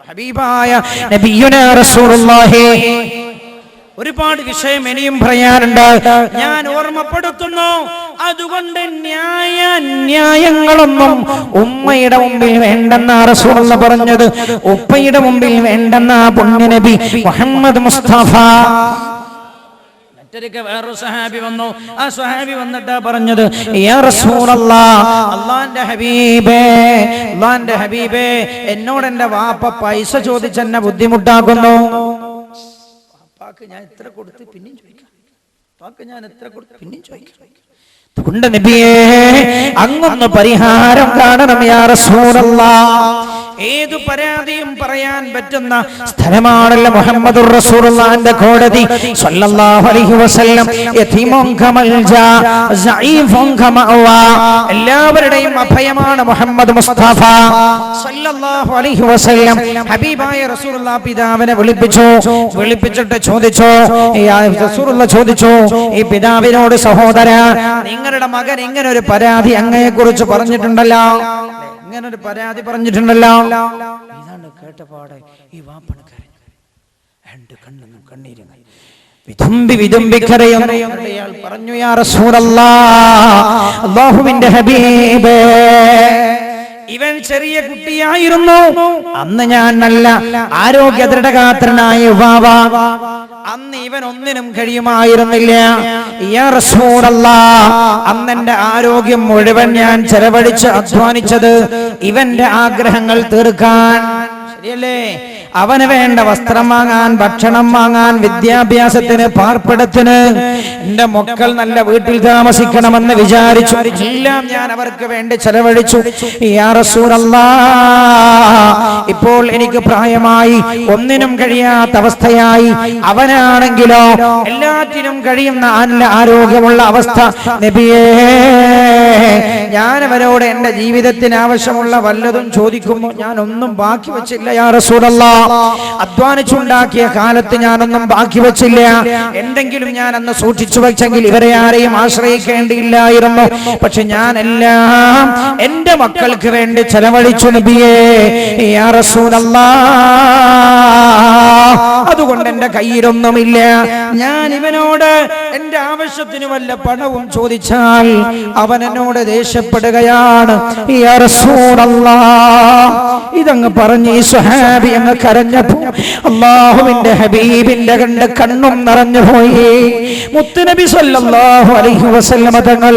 ഹബീബായ നബിയുനാ റസൂലുള്ളാഹി. ഒരുപാട് വിഷയം ഇനിയും പറയാനുണ്ട്, ഞാൻ ഓർമ്മപ്പെടുത്തുന്നു. അതുകൊണ്ട് ന്യായങ്ങളൊന്നും ഉമ്മയുടെ മുമ്പിൽ വേണ്ടെന്നാ റസൂലുള്ള പറഞ്ഞത്, ഉപ്പയുടെ മുമ്പിൽ വേണ്ടെന്നാ പുണ്യനബി മുഹമ്മദ് മുസ്തഫ. വേറൊരു സഹാബി വന്നു. ആ സഹാബി വന്നിട്ടാ പറഞ്ഞത്, യാ റസൂലല്ലാഹ്, അല്ലാഹുവിന്റെ ഹബീബേ, എന്നോട് എന്റെ വാപ്പ പൈസ ചോദിച്ചെന്നെ ബുദ്ധിമുട്ടാക്കുന്നു. വാപ്പാക്ക് ഞാൻ എത്ര കൊടുത്ത് പിന്നെയും ചോദിക്കാം, വാപ്പാക്ക് ഞാൻ എത്ര കൊടുത്ത് പിന്നെയും ചോദിക്കാം. അതുകൊണ്ട് നബിയേ, അങ്ങൊന്ന് പരിഹാരം കാണണം യാ റസൂലല്ലാഹ്. ഏതു പരാതിയും പറയാൻ പറ്റുന്ന സ്ഥലമാണല്ലോ മുഹമ്മദുർ റസൂലുള്ളാഹിന്റെ കോടതി സ്വല്ലല്ലാഹു അലൈഹി വസല്ലം. യതീമുൻ കമൽജാ സഈഫുൻ കമഅവാ, എല്ലാവരുടെയും അഭയമാണ് മുഹമ്മദ് മുസ്തഫ സ്വല്ലല്ലാഹു അലൈഹി വസല്ലം. ഹബീബായ റസൂലുള്ളാഹി പിതാവിനെ വിളിപ്പിച്ചിട്ട് ചോദിച്ചു, റസൂലുള്ള ചോദിച്ചു, ഈ പിതാവിനോട്, സഹോദരാ, നിങ്ങളുടെ മകൻ ഇങ്ങനെ ഒരു പരാതി അങ്ങയെ കുറിച്ച് പറഞ്ഞിട്ടുണ്ടല്ലോ, ഇങ്ങനൊരു പരാതി പറഞ്ഞിട്ടുണ്ടല്ലോ. ഇതാണ് കേട്ടപാടെ ഈ വാപ്പണ കരഞ്ഞു, രണ്ട് കണ്ണും കണ്ണീരും വിതുമ്പി കരയുന്നു. അയാൾ പറഞ്ഞു, യാ റസൂലല്ലാഹ്, അല്ലാഹുവിന്റെ ഹബീബേ, ഇവൻ ചെറിയ കുട്ടിയായിരുന്നു അന്ന്, ഞാൻ നല്ല ആരോഗ്യ ദൃഢഗാത്രനായ യുവാവ, അന്ന് ഇവൻ ഒന്നിനും കഴിയുമായിരുന്നില്ല. യാ റസൂലല്ലാഹ്, അന്ന് എന്റെ ആരോഗ്യം മുഴുവൻ ഞാൻ ചെലവഴിച്ച് അധ്വാനിച്ചത് ഇവന്റെ ആഗ്രഹങ്ങൾ തീർക്കാൻ. ശരിയല്ലേ? അവന് വേണ്ട വസ്ത്രം വാങ്ങാൻ, ഭക്ഷണം വാങ്ങാൻ, വിദ്യാഭ്യാസത്തിന്, പാർപ്പിടത്തിന്, എന്റെ മക്കൾ നല്ല വീട്ടിൽ താമസിക്കണമെന്ന് വിചാരിച്ചു. എല്ലാം ഞാൻ അവർക്ക് വേണ്ടി ചെലവഴിച്ചു. യാ റസൂലല്ലാഹ്, ഇപ്പോൾ എനിക്ക് പ്രായമായി, ഒന്നിനും കഴിയാത്ത അവസ്ഥയായി. അവനാണെങ്കിലോ എല്ലാറ്റിനും കഴിയുന്ന നല്ല ആരോഗ്യമുള്ള അവസ്ഥ. നബിയേ, ഞാൻ അവരോട് എന്റെ ജീവിതത്തിന് ആവശ്യമുള്ള വല്ലതും ചോദിക്കുമ്പോൾ ഞാൻ ഒന്നും ബാക്കി വെച്ചില്ല യാ റസൂലല്ലാഹ്. അധ്വാനിച്ചുണ്ടാക്കിയ കാലത്ത് ഞാനൊന്നും ബാക്കി വെച്ചില്ല. എന്തെങ്കിലും ഞാൻ അന്ന് സൂക്ഷിച്ചു വെച്ചെങ്കിൽ ഇവരെ ആരെയും ആശ്രയിക്കേണ്ടിയില്ലായിരുന്നു. പക്ഷെ ഞാനെല്ലാം എന്റെ മക്കൾക്ക് വേണ്ടി ചെലവഴിച്ചു നബിയേ യാ റസൂലല്ലാഹ്. അതുകൊണ്ട് എന്റെ കയ്യിലൊന്നുമില്ല. ഞാൻ ഇവനോട് എന്റെ ആവശ്യത്തിന് വല്ല പണവും ചോദിച്ചാൽ അവൻ എന്നോട് ദേഷ്യപ്പെടുകയാണ്. യാ റസൂലല്ലാഹ്, ഇതങ്ങ് പറഞ്ഞ് ഈ സ്വഹാബി അങ്ങ് കരഞ്ഞപ്പോ അല്ലാഹുവിന്റെ ഹബീബിന്റെ കണ്ണും നിറഞ്ഞു പോയി. മുത്തുനബി സല്ലല്ലാഹു അലൈഹി വസല്ലമ തങ്ങൾ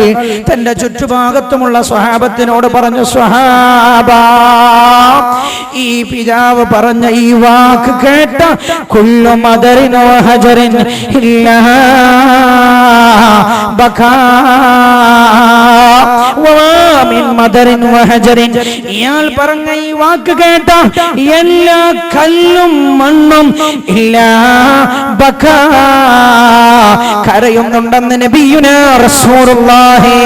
തന്റെ ചുറ്റുഭാഗത്തുമുള്ള സ്വഹാബത്തിനോട് പറഞ്ഞു, സ്വഹാബാ, ഈ പിതാവ് പറഞ്ഞ ഈ വാക്ക് കേട്ട കുല്ലു മദരിൻ വഹജറിൻ ഇല്ലാ ബകാ വമിൻ മദരിൻ വഹജറിൻ, ഇയാൾ പറഞ്ഞ ഈ വാക്ക് കേട്ട എല്ലാ കല്ലും മണ്ണും ഇല്ലാ ബകാ, കരയുന്നുണ്ടെന്ന് നബിയുനാ റസൂലുള്ളാഹി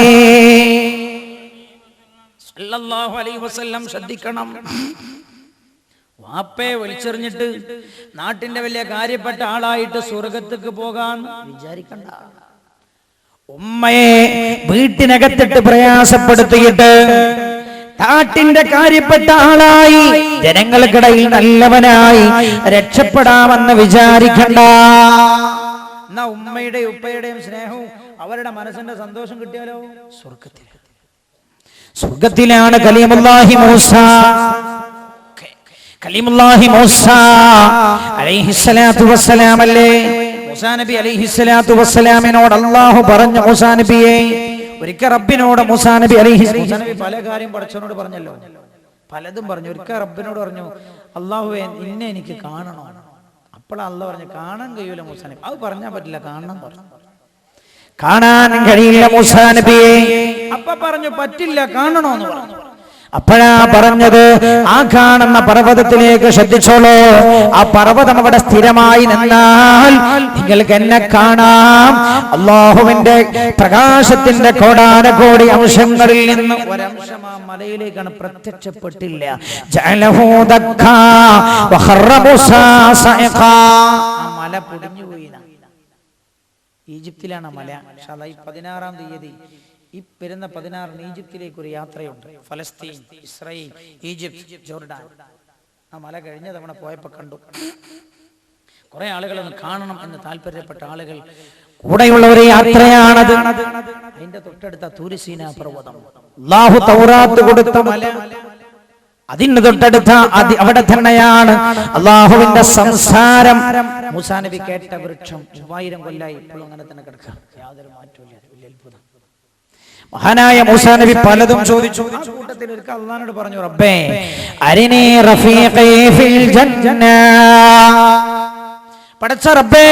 സല്ലല്ലാഹു അലൈഹി വസല്ലം. ശ്രദ്ധിക്കണം, വാപ്പയെ വലിച്ചെറിഞ്ഞിട്ട് നാട്ടിന്റെ വലിയ കാര്യപ്പെട്ട ആളായിട്ട് സ്വർഗത്തേക്ക് പോകാൻ വിചാരിക്കണ്ട. ഉമ്മയെ വീട്ടിനകത്തിട്ട് പ്രയാസപ്പെടുത്തിയിട്ട് നാട്ടിന്റെ കാര്യപ്പെട്ട ആളായി ജനങ്ങൾക്കിടയിൽ നല്ലവനായി രക്ഷപ്പെടാമെന്ന് വിചാരിക്കണ്ട. എന്നാ ഉമ്മയുടെയും ഉപ്പയുടെയും സ്നേഹവും അവരുടെ മനസ്സിന്റെ സന്തോഷം കിട്ടിയാലോ സ്വർഗത്തിലാണ്. കലീമുല്ലാഹി മൂസ അലൈഹിസ്സലാത്തു വസ്സലാം അല്ലേ, മൂസാ നബി അലൈഹിസ്സലാത്തു വസ്സലാമിനോട് അല്ലാഹു പറഞ്ഞു, മൂസാ നബിയെ, ഒരിക്കൽ റബ്ബിനോട് മൂസാ നബി പല കാര്യം പടച്ചവനോട് പറഞ്ഞല്ലോ, പലതും പറഞ്ഞു. ഒരിക്കൽ റബ്ബിനോട് പറഞ്ഞു, അല്ലാഹുവേ, നിന്നെ എനിക്ക് കാണണോ. അപ്പോഴാ അല്ലാഹു പറഞ്ഞു, കാണാൻ കഴിയൂല മൂസാ നബി. അത് പറഞ്ഞാൽ പറ്റില്ല, കാണണം പറഞ്ഞു. കാണാൻ കഴിയില്ല മൂസാ നബിയെ. അപ്പൊ പറഞ്ഞു, പറ്റില്ല, കാണണോന്ന് പറഞ്ഞു. അപ്പോഴാ പറഞ്ഞത്, ആ കാണുന്ന പർവ്വതത്തിലേക്ക് ശ്രദ്ധിച്ചോളൂ. ആ പർവ്വതം അവിടെ സ്ഥിരമായി നിന്നാൽ നിങ്ങൾക്ക് എന്നെ കാണാം. അല്ലാഹുവിന്റെ പ്രകാശത്തിന്റെ കോടാനകോടി അംശങ്ങളിൽ നിന്ന് ഒരംശം ആ മലയിലേക്കാണ് പ്രത്യക്ഷപ്പെട്ടില്ല. ജഅലഹു ദക്കാ വഖറ മൂസാ സഇഖാ, ആ മല പൊടിഞ്ഞുപോയി. ഈജിപ്തിലാണ് മല. 16-ാം തീയതി ഈ വരുന്ന 16 ഈജിപ്തിലേക്ക് ഒരു യാത്രയുണ്ട്. ഫലസ്തീൻ, ഇസ്രായേൽ, ഈജിപ്ത്, ജോർഡാൻ. ആ മല കഴിഞ്ഞ തവണ പോയപ്പോൾ കണ്ടു. കുറെ ആളുകളൊന്ന് കാണണം എന്ന് താല്പര്യപ്പെട്ട ആളുകൾ കൂടെയുള്ള ഒരു യാത്രയാണത്. അതിന്റെ തൊട്ടടുത്ത തൂർ സീനാ പർവ്വതം, അല്ലാഹു തൗറാത്ത് കൊടുത്ത മല. അതിന് തൊട്ടടുത്ത അവിടെ തന്നെയാണ് അല്ലാഹുവിന്റെ സംസാരം മൂസാ നബി കേട്ട വൃക്ഷം. 3000 കൊല്ലായി ഇപ്പോഴും അങ്ങനെ തന്നെ കിടക്കുക, യാതൊരു മാറ്റവും. അത്ഭുതം. മഹാനായ മൂസാ നബി പലതും ചോദിച്ചു. ആ കൂട്ടത്തിൽ ഒരിക്കൽ അല്ലാഹുവോട് പറഞ്ഞു, റബ്ബേ അരിനീ റഫീഖീ ഫിൽ ജന്ന. പടച്ച റബ്ബേ,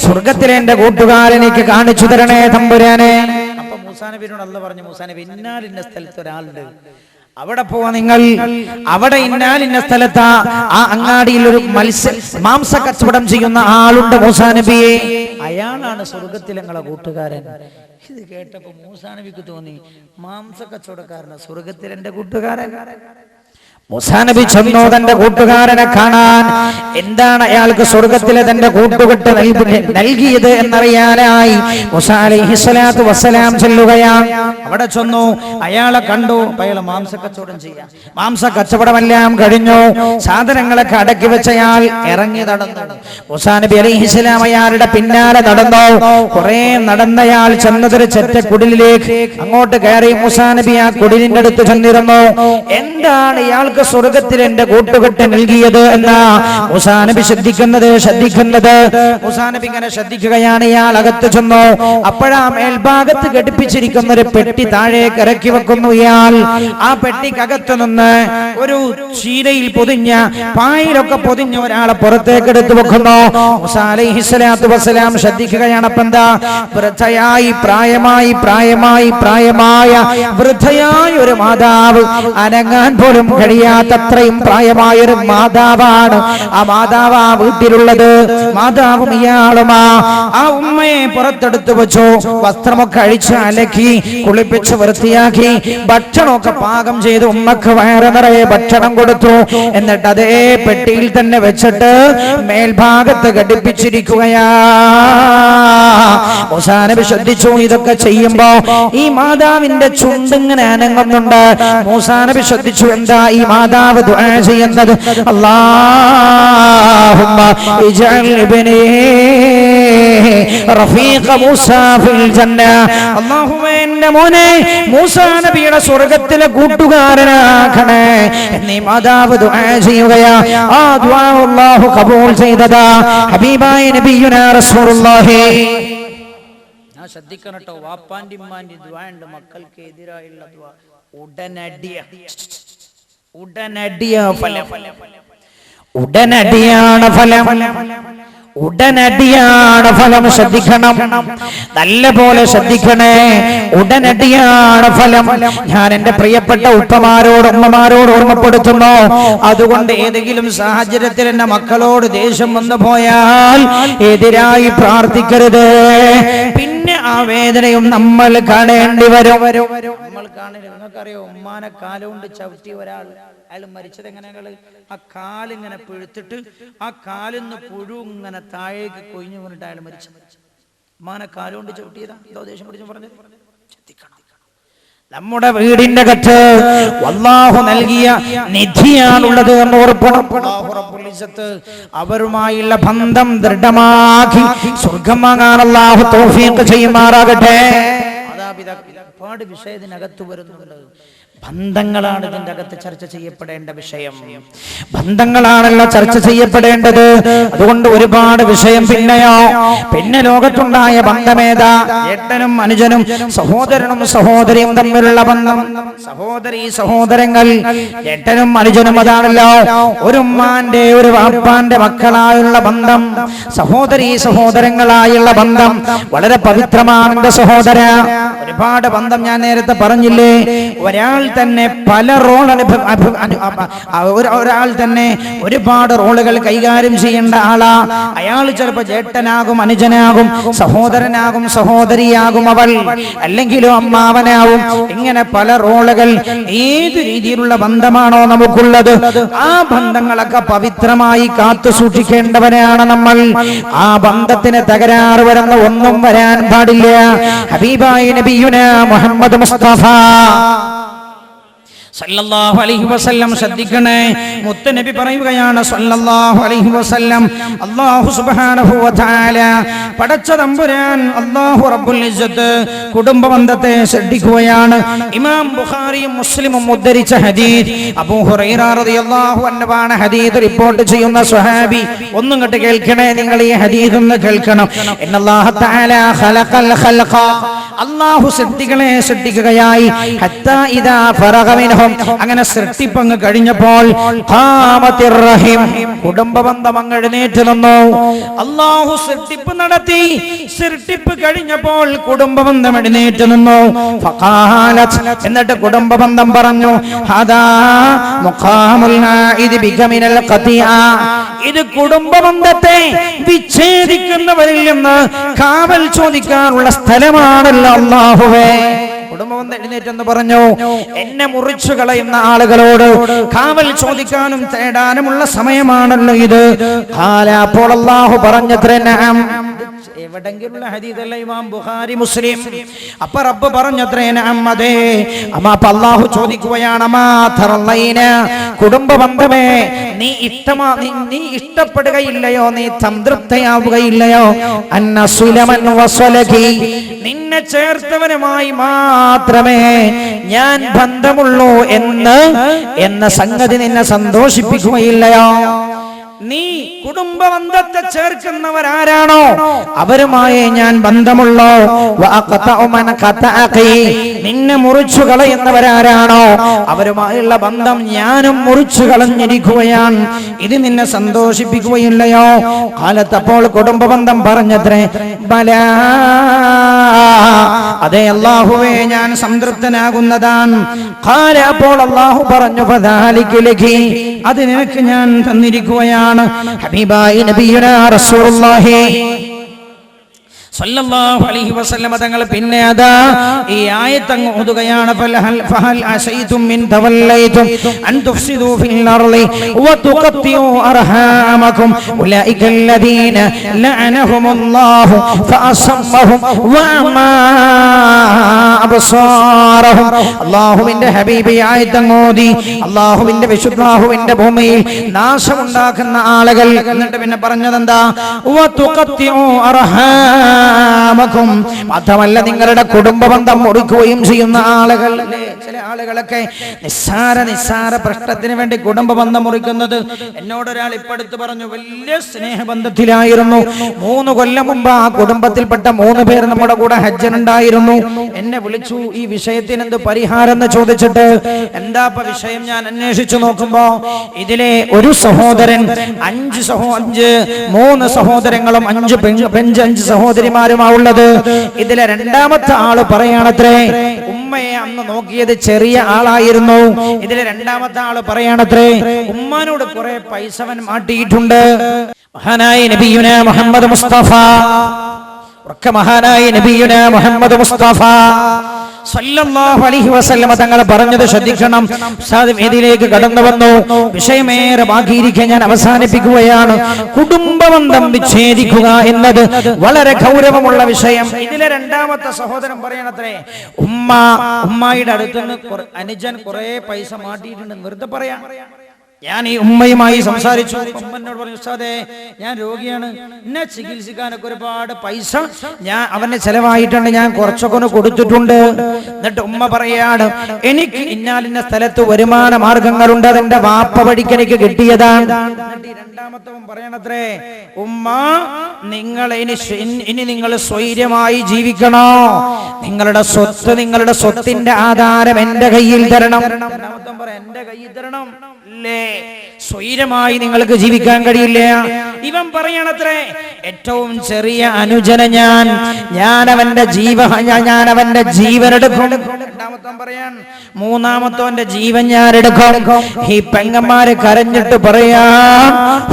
സ്വർഗ്ഗത്തിലെ എന്റെ കൂട്ടുകാരനെ എനിക്ക് കാണിച്ചു തരണേ തമ്പുരാനെ. അപ്പൊ മൂസാ നബിയോട് അല്ലാഹു പറഞ്ഞു, മൂസാ നബി ഇന്നാലിന്ന സ്ഥലത്ത് ഒരാളുണ്ട്, അവിടെ പോവാ നിങ്ങൾ. അവിടെ ഇന്നാലിന്ന സ്ഥലത്ത് ആ അങ്ങാടിയിൽ ഒരു മാംസ കച്ചവടം ചെയ്യുന്ന ആളുണ്ട് മൂസാ നബിയെ. അയാളാണ് സ്വർഗ്ഗത്തിലെ നിങ്ങളെ കൂട്ടുകാരൻ. ഇത് കേട്ടപ്പോ മൂസാ നബിക്ക് തോന്നി, മാംസ കച്ചവടക്കാരന് സ്വർഗ്ഗത്തിൽ എന്റെ കൂട്ടുകാരൻ. മൂസാ നബി ചെന്നു തന്റെ കൂട്ടുകാരനെ കാണാൻ. എന്താണ് അയാൾക്ക് സ്വർഗ്ഗത്തിലെ തന്റെ കൂട്ടുകെട്ട് നൽകിയത് എന്നറിയാനായി മൂസാ അലൈഹിസ്സലാത്തു വസ്സലാം ചെല്ലുകയാണ്. അവിടെ ചെന്നു, അയാളെ കണ്ടു. അയാൾ മാംസ കച്ചവടം ചെയ്യാം. മാംസ കച്ചവടമെല്ലാം കഴിഞ്ഞു, സാധനങ്ങളൊക്കെ അടക്കി വെച്ച അയാൾ ഇറങ്ങി നടന്നു. മൂസാ നബി അലൈഹിസ്സലാം അയാളുടെ പിന്നാലെ നടന്നു. കുറെ നടന്നയാൾ ചെന്നതൊരു ചെറ്റക്കുടിലേക്ക്. അങ്ങോട്ട് കയറി മൂസാ നബി ആ കുടിലിന്റെ അടുത്ത് ചെന്നിരുന്നു. എന്താണ് ഇയാൾക്ക് സ്വർഗ്ഗത്തിൽ എന്റെ കൂട്ടുകെട്ട് നൽകിയത് എന്ന് മൂസാ നബി ശ്രദ്ധിക്കുന്നത്. മൂസാ നബി ഇങ്ങനെ ശ്രദ്ധിക്കുകയാണ്. ഇയാൾ അകത്ത് ചെന്നു. അപ്പോഴാ മേൽഭാഗത്ത് ഘടിപ്പിച്ചിരിക്കുന്ന ഒരു പെട്ടി താഴേക്ക് ഇറക്കി വെക്കുന്നു ഇയാൾ. ആ പെട്ടിക്കകത്ത് നിന്ന് ഒരു ചീരയിൽ പൊതിഞ്ഞ, പായിലൊക്കെ പൊതിഞ്ഞ ഒരാളെ പുറത്തേക്ക് എടുത്തു വെക്കുന്നു. മൂസാ അലൈഹിസ്സലാത്തു വസ്സലാം ശ്രദ്ധിക്കുകയാണ്. അപ്പൊ എന്താ, വൃദ്ധയായ വൃദ്ധയായ ഒരു മാതാവ്, അനങ്ങാൻ പോലും കഴിയാത്തത്രയും പ്രായമായൊരു മാതാവാണ്. ആ മാതാവ് ആ വീട്ടിലുള്ളത്. മാതാവും ഇയാളുമാ. ആ ഉമ്മയെ പുറത്തെടുത്തു വെച്ചു. വസ്ത്രമൊക്കെ അഴിച്ച് അലക്കി കുളിപ്പിച്ച് വൃത്തിയാക്കി ഭക്ഷണമൊക്കെ പാകം ചെയ്ത് ഉമ്മക്ക് വയറ് നിറയെ ഭക്ഷണം കൊടുത്തു. എന്നിട്ട് അതേ പെട്ടിയിൽ തന്നെ വെച്ചിട്ട് മേൽഭാഗത്ത് ഘടിപ്പിച്ചിരിക്കുകയാ. മൂസാ നബി ശ്രദ്ധിച്ചു. ഇതൊക്കെ ചെയ്യുമ്പോ ഈ മാതാവിന്റെ ചുണ്ടിങ്ങനെ അനങ്ങുന്നുണ്ട്. മൂസാ നബി ശ്രദ്ധിച്ചു, എന്താ ഈ മാതാവ് ദുആ ചെയ്യുന്നത്? അല്ലാഹുമ്മ ഇജ്അൽ ഇബ്നീ റഫീഖ മൂസാ ഫിൽ ജന്ന. അല്ലാഹുവേ, എന്റെ മോനെ മൂസാ നബിയുടെ സ്വർഗ്ഗത്തിലെ കൂട്ടുകാരനാക്കണേ എന്നീ മാതാവ് ദുആ ചെയ്യുകയാ. ആ ദുആ അല്ലാഹു കബൂൽ ചെയ്തതാ. ഹബീബായ നബിയുനാ റസൂലുള്ളാഹി. ഞാൻ ശ്രദ്ധിക്കണം കേട്ടോ, വാപ്പാന്റെ ഉമ്മാന്റെ ദുആ ഉണ്ട്, മക്കൾക്ക് എതിരായുള്ള ദുആ ഉടനടിയാണ് ഫലം. ശ്രദ്ധിക്കണം, നല്ല പോലെ ശ്രദ്ധിക്കണേ. ഉടനടിയാണ് ഫലം. ഞാൻ എന്റെ പ്രിയപ്പെട്ട ഉപ്പമാരോട് ഉമ്മമാരോട് ഓർമ്മപ്പെടുത്തുന്നു. അതുകൊണ്ട് ഏതെങ്കിലും സാഹചര്യത്തിൽ എന്റെ മക്കളോട് ദേഷ്യം വന്നു പോയാൽ എതിരായി പ്രാർത്ഥിക്കരുത്. പിന്നെ ആ വേദനയും നമ്മൾ കാണേണ്ടി വരും. നമ്മൾ കാണരുത്. നിങ്ങൾക്കറിയോ, ഉമ്മാനെ കാലുകൊണ്ട് ചവിട്ടി ഒരാൾ, അയാൾ മരിച്ചത് എങ്ങനെയാണ്? ആ കാലിങ്ങനെ പിഴുത്തിട്ട് ആ കാലിന്ന് പുഴു ഇങ്ങനെ താഴേക്ക് കൊഴിഞ്ഞു വീണിട്ട് അയാൾ മരിച്ചു. ഉമ്മാനെ കാലുകൊണ്ട് ചവിട്ടിയതാ. എന്തോ ദേഷ്യം പിടിച്ചു പറഞ്ഞു. ശ്രദ്ധിക്കണം. നമ്മുടെ വീടിന്റെ അകത്ത് അല്ലാഹു നൽകിയ നിധിയാണുള്ളത് എന്ന് ഓർക്കണം. അല്ലാഹു റബ്ബുൽ ഇസ്സത്ത് അവരുമായുള്ള ബന്ധം ദൃഢമാക്കി സ്വർഗ്ഗം വാങ്ങാൻ അല്ലാഹു തൗഫീഖ് ചെയ്യുമാറാകട്ടെ. ഒരുപാട് വിഷയത്തിനകത്ത് വരുന്നുണ്ട്. ബന്ധങ്ങളാണ് ഇതിന്റെ അകത്ത് ചർച്ച ചെയ്യപ്പെടേണ്ട വിഷയം. ബന്ധങ്ങളാണല്ലോ ചർച്ച ചെയ്യപ്പെടേണ്ടത്. അതുകൊണ്ട് ഒരുപാട് വിഷയം. പിന്നെ ലോകത്തുണ്ടായ ബന്ധമേതാ? ഏട്ടനും അനുജനും, സഹോദരനും സഹോദരിയും തമ്മിലുള്ള ബന്ധം. സഹോദരങ്ങൾ, ഏട്ടനും അനുജനും, അതാണല്ലോ ഒരു ഉമ്മാന്റെ ഒരു വാപ്പാന്റെ മക്കളായുള്ള ബന്ധം. സഹോദരങ്ങളായുള്ള ബന്ധം വളരെ പവിത്രമാണ്. എന്റെ സഹോദര, ഒരുപാട് ബന്ധം ഞാൻ നേരത്തെ പറഞ്ഞില്ലേ. ഒരാൾ തന്നെ പല റോൾ ഒരാൾ തന്നെ ഒരുപാട് റോളുകൾ കൈകാര്യം ചെയ്യേണ്ട ആളാ. അയാൾ ചിലപ്പോ ചേട്ടനാകും, അനുജനാകും, സഹോദരനാകും, സഹോദരിയാകും, അവൾ അല്ലെങ്കിലോ അമ്മാവനാവും. ഇങ്ങനെ പല റോളുകൾ. ഏത് രീതിയിലുള്ള ബന്ധമാണോ നമുക്കുള്ളത്, ആ ബന്ധങ്ങളൊക്കെ പവിത്രമായി കാത്തു സൂക്ഷിക്കേണ്ടവരാണ് നമ്മൾ. ആ ബന്ധത്തിന് തകരാറ് വരുന്ന ഒന്നും വരാൻ പാടില്ല. ഹബീബായ നബിയുനാ മുഹമ്മദ് മുസ്തഫ സല്ലല്ലാഹു അലൈഹി വസല്ലം ശ്രദ്ധിക്കണേ. മുത്തുനബി പറയുകയാണ് സല്ലല്ലാഹു അലൈഹി വസല്ലം, അല്ലാഹു സുബ്ഹാനഹു വ തആല പടച്ച തമ്പുരാൻ അല്ലാഹു റബ്ബുൽ ഇസ്സത്ത് കുടുംബ ബന്ധത്തെ ശ്രദ്ധിക്കുകയാണ്. ഇമാം ബുഖാരിയും മുസ്ലിമും ഉദ്ധരിച്ച ഹദീസ്, അബൂ ഹുറൈറ റളിയല്ലാഹു അൻഹു ഹദീസ് റിപ്പോർട്ട് ചെയ്യുന്ന സ്വഹാബി. ഒന്നും കണ്ട് കേൾക്കണേ, നിങ്ങൾ ഈ ഹദീസ് ഒന്ന് കേൾക്കണം. ഇന്നല്ലാഹു തആല ഖലഖൽ ഖൽഖ, അല്ലാഹു സൃഷ്ടികളെ സൃഷ്ടിക്കുകയായി. ഹത്താ ഇദാ ഫറഗ മിൻഹു, അങ്ങനെ സൃഷ്ടിപ്പങ്ങ് കഴിഞ്ഞപ്പോൾ ഖാമത്തിർ റഹിം, കുടുംബ ബന്ധം അങ്ങ് എഴുന്നേറ്റ് നിന്നു. അല്ലാഹു സൃഷ്ടിപ്പ് നടത്തി, സൃഷ്ടിപ്പ് കഴിഞ്ഞപ്പോൾ കുടുംബ ബന്ധം എഴുന്നേറ്റ് നിന്നു. ഫഖാലത്, എന്നിട്ട് കുടുംബ ബന്ധം പറഞ്ഞു, ഹദാ മുഖാമുൽ ആഇദ് ബിക മിനൽ ഖതിആ, ഇത് കുടുംബ ബന്ധത്തെ വിച്ഛേദിക്കുന്നവരിൽ നിന്ന് കാവൽ ചോദിക്കാനുള്ള സ്ഥലമാണല്ലോ അല്ലാഹുവേ. കുടുംബബന്ധം എഴുന്നേറ്റെന്ന് പറഞ്ഞു. എന്നെ മുറിച്ചു കളയുന്ന ആളുകളോട് കാവൽ ചോദിക്കാനും തേടാനുമുള്ള സമയമാണല്ലോ ഇത്. അപ്പോൾ അല്ലാഹു പറഞ്ഞത്രേ, നഅം, എവിടെങ്കിലുള്ള ഹദീസല്ല ഇമാം ബുഖാരി മുസ്ലിം. അപ്പൊ റബ്ബ് പറഞ്ഞത്രേ, നഅം, അതെ. അപ്പൊ അല്ലാഹു ചോദിക്കുകയാണ്, മാ തറലൈന, കുടുംബ ബന്ധമേ നീ ഇഷ്ടപ്പെടുകയില്ലയോ, നീ സംതൃപ്തയാവുകയില്ലയോ, അന്നസുലമൻ വസലകി, നിന്നെ ചേർത്തവനുമായി മാത്രമേ ഞാൻ ബന്ധമുള്ളൂ എന്ന സംഗതി നിന്നെ സന്തോഷിപ്പിക്കുകയില്ലയോ? നീ കുടുംബ ബന്ധത്തെ ചേർക്കുന്നവരാരാണോ അവരുമായി ഞാൻ ബന്ധമുള്ളൂ. നിന്നെ മുറിച്ചു കളയുന്നവരാരാണോ അവരുമായുള്ള ബന്ധം ഞാനും മുറിച്ചു കളഞ്ഞിരിക്കുകയാണ്. ഇത് നിന്നെ സന്തോഷിപ്പിക്കുകയില്ലയോ? കാലത്തപ്പോൾ കുടുംബ ബന്ധം പറഞ്ഞത്രേ, ബലാ, അതെ അല്ലാഹുവേ, ഞാൻ സംതൃപ്തനാകുന്നതാണ്. അപ്പോൾ അല്ലാഹു പറഞ്ഞു, ഫദാലിക ലകി, അത് നിനക്ക് ഞാൻ തന്നിരിക്കുകയാണ്. ഹബീബായ നബിയുനാ റസൂലുള്ളാഹി സല്ലല്ലാഹു അലൈഹി വസല്ലം തങ്ങൾ പിന്നെ അതാ ഈ ആയത്ത് അങ്ങ് ഓതുകയാണ്. ഫഹൽ അസൈതും മിൻ തവല്ലൈതും അൻ തുഫ്സിദൂ ഫിൽ അർളി വതുഖത്തിഉ അർഹാമകും ഉലൈകല്ലദീന ലഅനഹുമുല്ലാഹു ഫഅസമ്മഹും വഅമാ അബ്സാറഹും. അല്ലാഹുവിന്റെ ഹബീബ് ആയത്ത് അങ്ങ് ഓതി. അല്ലാഹുവിന്റെ വിശുദ്ധാഹുവിന്റെ ഭൂമിയിൽ നാശമുണ്ടാക്കുന്ന ആളുകൾ. എന്നിട്ട് പിന്നെ പറഞ്ഞതെന്താ? വതുഖത്തിഉ അർഹാമകും, മാത്രമല്ല നിങ്ങളുടെ കുടുംബ ബന്ധം മുറിക്കുകയും ചെയ്യുന്ന ആളുകൾ. ചില ആളുകളൊക്കെ നിസ്സാര പ്രശ്നത്തിന് വേണ്ടി കുടുംബ ബന്ധം മുറിക്കുന്നത്. എന്നോടൊരാൾ ഇപ്പടുത്ത് പറഞ്ഞു, വലിയ സ്നേഹബന്ധത്തിലായിരുന്നു. 3 കൊല്ലം മുമ്പ് ആ കുടുംബത്തിൽപ്പെട്ട 3 പേർ നമ്മുടെ കൂടെ ഹജ്ജിനുണ്ടായിരുന്നു. എന്നെ വിളിച്ചു, ഈ വിഷയത്തിന് എന്ത് പരിഹാരം എന്ന് ചോദിച്ചിട്ട്. എന്താ വിഷയം? ഞാൻ അന്വേഷിച്ചു നോക്കുമ്പോ ഇതിലെ ഒരു സഹോദരൻ 3 സഹോദരങ്ങളും 5 സഹോദരിമാരുമാവുള്ളത്. ഇതിലെ രണ്ടാമത്തെ ആള് പറയാണത്രേ, ഉമ്മയെ അന്ന് നോക്കിയത് ചെറിയ ആളായിരുന്നു. ഇതിലെ രണ്ടാമത്തെ ആള് പറയാണത്രേ, ഉമ്മാനോട് കുറെ പൈസ അവൻ മാറ്റിയിട്ടുണ്ട്. മഹാനായ നബിയുനാ മുഹമ്മദ് മുസ്തഫ, മഹാനായ നബിയുനാ മുഹമ്മദ് മുസ്തഫ സല്ലല്ലാഹു അലൈഹി വസല്ലം തങ്ങൾ പറഞ്ഞത് ശ്രദ്ധിക്കണം. ഇതിലേക്ക് കടന്നു വന്നു. വിഷയമേറെ ബാക്കിയിരിക്കാൻ ഞാൻ അവസാനിപ്പിക്കുകയാണ്. കുടുംബബന്ധം വിച്ഛേദിക്കുക എന്നത് വളരെ ഗൗരവമുള്ള വിഷയം. ഇതിലെ രണ്ടാമത്തെ സഹോദരൻ പറയണത്രേ, ഉമ്മായിയുടെ അടുത്തുനിന്ന് അനുജൻ കുറെ പൈസ മാറ്റിയിട്ടുണ്ട്. വെറുതെ പറയാ. ഞാൻ ഈ ഉമ്മയുമായി സംസാരിച്ചു. ഉമ്മനോട് പറഞ്ഞു, ഉസ്താദേ, ഞാൻ രോഗിയാണ്, എന്നെ ചികിത്സിക്കാനൊക്കെ ഒരുപാട് പൈസ ഞാൻ അവനെ ചെലവായിട്ടുണ്ട്, ഞാൻ കുറച്ചൊക്കെ ഒന്ന് കൊടുത്തിട്ടുണ്ട്. എന്നിട്ട് ഉമ്മ പറയാണ്, എനിക്ക് ഇന്നാലിന്ന സ്ഥലത്ത് വരുമാന മാർഗങ്ങളുണ്ട്, അതെന്റെ വാപ്പ വഴിക്ക് എനിക്ക് കിട്ടിയതാണ്. രണ്ടാമത്തവൻ പറയണത്രേ, ഉമ്മ, നിങ്ങൾ ഇനി നിങ്ങൾ സ്വൈര്യമായി ജീവിക്കണോ? നിങ്ങളുടെ സ്വത്തിന്റെ ആധാരം എന്റെ കയ്യിൽ തരണം. രണ്ടാമത്തവൻ പറയാം, എന്റെ കയ്യിൽ തരണം. സ്വൈരമായി നിങ്ങൾക്ക് ജീവിക്കാൻ കഴിയില്ല. ഇവൻ പറയണത്രേ, ഏറ്റവും ചെറിയ അനുജന ഞാൻ അവന്റെ ജീവനെടുക്കും. രണ്ടാമത്തവൻ പറയാൻ, മൂന്നാമത്തവന്റെ ജീവൻ ഞാൻ എടുക്കും. ഈ പെങ്ങന്മാര് കരഞ്ഞിട്ട് പറയാ,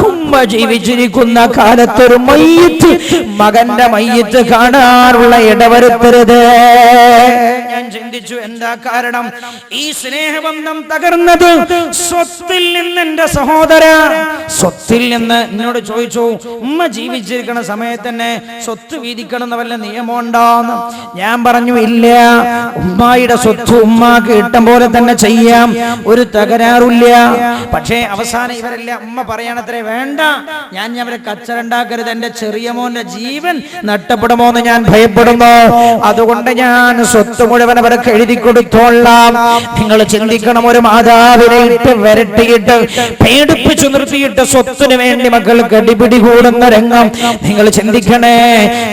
ഉമ്മ ജീവിച്ചിരിക്കുന്ന കാലത്തൊരു മയ്യിത്ത്, മകന്റെ മയ്യിത്ത് കാണാനുള്ള ഇടവരുത്തരുത്. ഞാൻ ചിന്തിച്ചു, എന്താ കാരണം? ഈ സ്നേഹബന്ധം തകർന്നത് സ്വത്തിൽ നിന്ന്. എന്റെ സഹോദര, സ്വത്തിൽ നിന്ന് എന്നോട് ചോദിച്ചു, ഉമ്മ ജീവിച്ചിരിക്കുന്ന സമയത്ത് തന്നെ സ്വത്ത് വീതിക്കണം എന്ന വല്ല നിയമമുണ്ടോന്ന്? ഞാൻ പറഞ്ഞു, ഇല്ല. ഉമ്മായുടെ സ്വത്ത് ഉമ്മാക്ക് ഇഷ്ടം പോലെ തന്നെ ചെയ്യാം, ഒരു തകരാറില്ല. പക്ഷേ അവസാനം ഇവരെല്ലാം ഉമ്മ പറയണത്രേ, വേണ്ട, ഞാൻ അവരെ കച്ചറുണ്ടാക്കരുത്, എന്റെ ചെറിയ മോന്റെ ജീവൻ നഷ്ടപ്പെടുമോ എന്ന് ഞാൻ ഭയപ്പെടുന്നു. അതുകൊണ്ട് ഞാൻ സ്വത്ത് മുഴുവൻ അവർക്ക് എഴുതി കൊടുത്തോളാം. നിങ്ങൾ ചിന്തിക്കണം, ഒരു മാതാവിനെ ഇട്ട് വരട്ടിയിട്ട് പേടിപ്പിച്ചു നിർത്തിയിട്ട് സ്വത്തിന് വേണ്ടി മക്കൾക്ക് അടിപിടി കൂടുന്ന രംഗം നിങ്ങൾ ചിന്തിക്കണേ.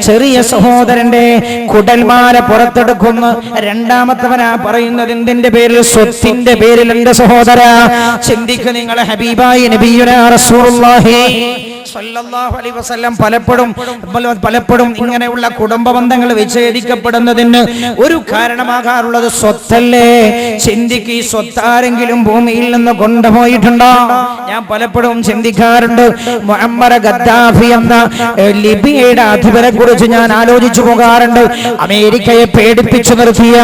ചെറിയ സഹോദരന്റെ കുടൽമാല പുറത്തെടുക്കുന്ന രണ്ടാമത്തവനാ പറയുന്നത് എന്തിന്റെ പേരിൽ? സ്വത്തിന്റെ പേരിൽ. എന്റെ സഹോദര, ചിന്തിക്കുക. നിങ്ങളെ ഹബീബായി നബിയുനാ റസൂലുള്ളാഹി സ്വല്ലല്ലാഹു അലൈഹി വസല്ലം പലപ്പോഴും ഇങ്ങനെയുള്ള കുടുംബ ബന്ധങ്ങൾ വിച്ഛേദിക്കപ്പെടുന്നതിന് ഒരു കാരണമാകാറുള്ളത് സ്വത്തല്ലേ. ചിന്തിക്ക്, ഈ സ്വത്താരെങ്കിലും ഭൂമിയിൽ നിന്ന് കൊണ്ടുപോയിട്ടുണ്ടോ? ഞാൻ പലപ്പോഴും ചിന്തിക്കാറുണ്ട്. മുഅമ്മർ ഗദ്ദാഫി എന്ന ലിബിയയുടെ അധിപരെ കുറിച്ച് ഞാൻ ആലോചിച്ചു പോകാറുണ്ട്. അമേരിക്കയെ പേടിപ്പിച്ചു നിർത്തിയ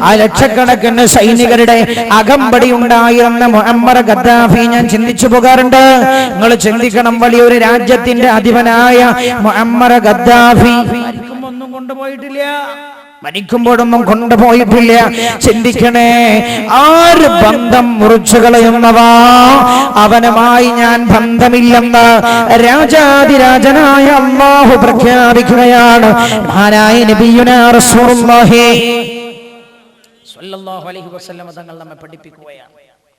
ആ ലക്ഷക്കണക്കിന് സൈനികരുടെ അകമ്പടി ഉണ്ടായിരുന്ന മുഅമ്മർ ഗദ്ദാഫി ഞാൻ ചിന്തിച്ചു പോകാറുണ്ട്. നിങ്ങൾ ചിന്തിക്കണം, വലിയൊരു രാജ്യത്തിന്റെ അധിപനായ മുഅമ്മർ ഗദ്ദാഫി മരിക്കുമ്പൊന്നും കൊണ്ടുപോയിട്ടില്ല, മരിക്കുമ്പോഴൊന്നും കൊണ്ടുപോയിട്ടില്ല. ചിന്തിക്കണേ, ആര് ബന്ധം മുറിച്ചു കളയുന്നവാ അവനുമായി ഞാൻ ബന്ധമില്ലെന്ന് രാജാതിരാജനായ അല്ലാഹു പ്രഖ്യാപിക്കുകയാണ്. മഹാനായ നബിയുനാ റസൂലുള്ളാഹി സ്വല്ലല്ലാഹു അലൈഹി വസല്ലം തങ്ങൾ നമ്മെ പഠിപ്പിക്കുകയാണ്.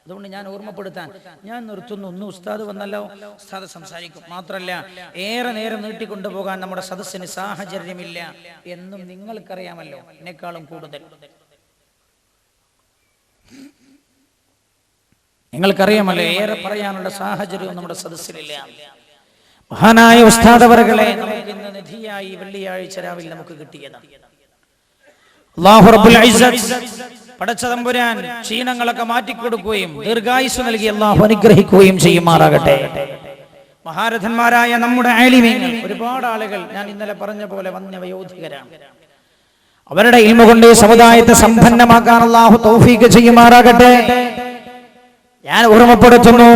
അതുകൊണ്ട് ഞാൻ ഓർമ്മപ്പെടുത്താൻ ഞാൻ നിർത്തുന്നു. ഒന്ന് ഉസ്താദ് വന്നല്ലോ, ഉസ്താദ് സംസാരിക്കും. മാത്രമല്ല, ഏറെ നേരം നീട്ടിക്കൊണ്ടുപോകാൻ നമ്മുടെ സദസ്സിന് സാഹചര്യമില്ല എന്നും നിങ്ങൾക്കറിയാമല്ലോ, എന്നെക്കാളും കൂടുതൽ നിങ്ങൾക്കറിയാമല്ലോ. ഏറെ പറയാനുള്ള സാഹചര്യവും നമ്മുടെ സദസ്സിലില്ല. മഹാനായ ഉസ്താദ് അവറുകളെ നമുക്ക് ഇന്ന് നിധിയായി വെള്ളിയാഴ്ച രാവിലെ നമുക്ക് കിട്ടിയതാണ്. അല്ലാഹു റബ്ബുൽ ഇസ്സത്ത് പടച്ച തമ്പുരാൻ ക്ഷീണങ്ങളൊക്കെ മാറ്റിക്കൊടുക്കുകയും ദീർഘായുസ് നൽകി അല്ലാഹു അനുഗ്രഹിക്കുകയും ചെയ്യുമാറാകട്ടെ. മഹാരഥന്മാരായ നമ്മുടെ ആലിമീങ്ങൾ, ഒരുപാട് ആളുകൾ ഞാൻ ഇന്നലെ പറഞ്ഞ പോലെ വന്യവയോധികരാണ്. അവരുടെ ഇൽമ കൊണ്ട് സമുദായത്തെ സമ്പന്നമാക്കാൻ അല്ലാഹു തൗഫീഖ് ചെയ്യുമാറാകട്ടെ. ഞാൻ ഓർമ്മപ്പെടുത്തുന്നു,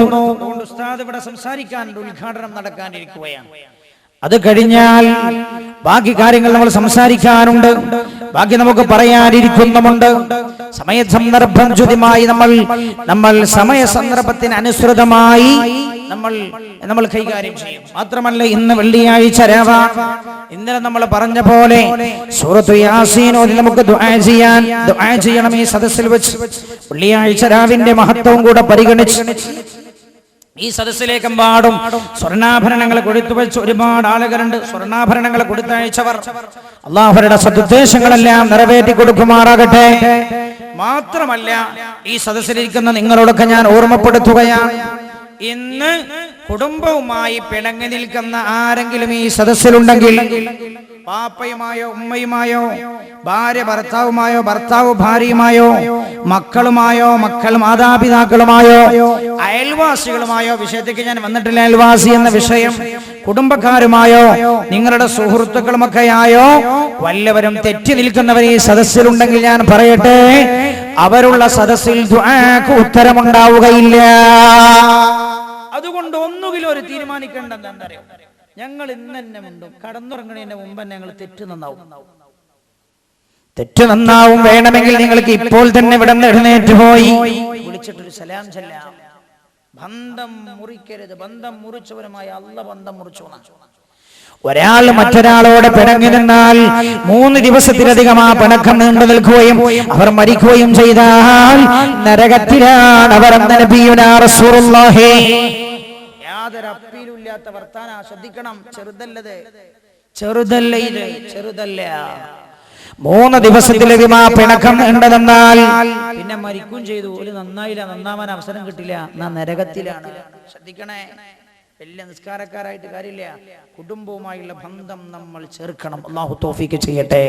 ഉസ്താദ് ഇവിടെ സംസാരിക്കാൻ ഉദ്ഘാടനം നടക്കാനിരിക്കുകയാണ്. അത് കഴിഞ്ഞാൽ ബാക്കി കാര്യങ്ങൾ നമ്മൾ സംസാരിക്കാനുണ്ട്, ബാക്കി നമുക്ക് പറയാനിരിക്കുന്നുമുണ്ട്. സമയ സന്ദർഭോചിതമായി നമ്മൾ സമയ സന്ദർഭത്തിന് അനുസൃതമായി നമ്മൾ കൈകാര്യം ചെയ്യും. മാത്രമല്ല, ഇന്ന് വെള്ളിയാഴ്ച രാവാണ്. ഇന്നലെ നമ്മൾ പറഞ്ഞ പോലെ സൂറത്തു യാസീൻ ഓതി നമുക്ക് ദുആ ചെയ്യണം. ഈ സദസ്സിൽ വെച്ച് വെള്ളിയാഴ്ച രാവിന്റെ മഹത്വവും കൂടെ പരിഗണിച്ച് ഈ സദസ്സിലേക്കെമ്പാടും സ്വർണ്ണാഭരണങ്ങൾ കൊടുത്തു വെച്ച് ഒരുപാട് ആളുകളുണ്ട്. സ്വർണ്ണാഭരണങ്ങൾ കൊടുത്തയച്ചവർ അല്ലാഹുവിന്റെ സദുദ്ദേശങ്ങളെല്ലാം നിറവേറ്റി കൊടുക്കുമാറാകട്ടെ. മാത്രമല്ല, ഈ സദസ്സിലിരിക്കുന്ന നിങ്ങളോടൊക്കെ ഞാൻ ഓർമ്മപ്പെടുത്തുകയാണ്, ഇന്ന് കുടുംബവുമായി പിണങ്ങി നിൽക്കുന്ന ആരെങ്കിലും ഈ സദസ്സിലുണ്ടെങ്കിൽ, പാപ്പയുമായോ ഉമ്മയുമായോ ഭാര്യ ഭർത്താവുമായോ ഭർത്താവ് ഭാര്യയുമായോ മക്കളുമായോ മക്കൾ മാതാപിതാക്കളുമായോ അയൽവാസികളുമായോ, വിഷയത്തേക്ക് ഞാൻ വന്നിട്ടില്ല, അയൽവാസി എന്ന വിഷയം, കുടുംബക്കാരുമായോ നിങ്ങളുടെ സുഹൃത്തുക്കളുമൊക്കെയായോ വല്ലവരും തെറ്റി നിൽക്കുന്നവർ ഈ സദസ്സിലുണ്ടെങ്കിൽ ഞാൻ പറയട്ടെ, അവരുള്ള സദസ്സിൽ ദുആക്ക് ഉത്തരമുണ്ടാവുകയില്ല. അതുകൊണ്ട് ഒന്നുകിലും ഒരു തീരുമാനിക്കേണ്ടത് എന്താ അറിയോ? ഞങ്ങൾ ഇന്ന് തന്നെ ഉണ്ടും കടന്നുറങ്ങണതിന്റെ മുമ്പ് ഞങ്ങൾ തെറ്റ് നന്നാവും. വേണമെങ്കിൽ നിങ്ങൾക്ക് ഇപ്പോൾ തന്നെ ഇവിടെ നിന്ന് എഴുന്നേറ്റ് പോയി വിളിച്ചിട്ടൊരു സലാം ചൊല്ലാം. ബന്ധം മുറിക്കരുത്. ബന്ധം മുറിച്ചവരുമായി അല്ലാഹു ബന്ധം മുറിച്ചു. ഒരാൾ മറ്റൊരാളോട് പിണങ്ങി നിന്നാൽ 3 ദിവസത്തിലധികം ആ പിണക്കം നീണ്ടു നിൽക്കുകയും അവർ മരിക്കുകയും ചെയ്താൽ നരകത്തിലാണ് അവർ. നബിയുനാ റസൂലുള്ളാഹി യാതൊരു അപ്പീലുമില്ലാത്ത വർത്താനം ശ്രദ്ധിക്കണം. ചെറുതല്ല 3 ദിവസത്തിലധികം ആ പിണക്കം നീണ്ടെന്നാൽ പിന്നെ മരിക്കുകയും ചെയ്തു. ഒരു നന്നാവാൻ അവസരം കിട്ടില്ല, എന്നാ നരകത്തിലാണ്. ശ്രദ്ധിക്കണേ. വലിയ നിസ്കാരക്കാരായിട്ട് കാര്യമില്ല, കുടുംബവുമായുള്ള ബന്ധം നമ്മൾ ചേർക്കണം. അല്ലാഹു തൗഫീഖ് ചെയ്യട്ടെ.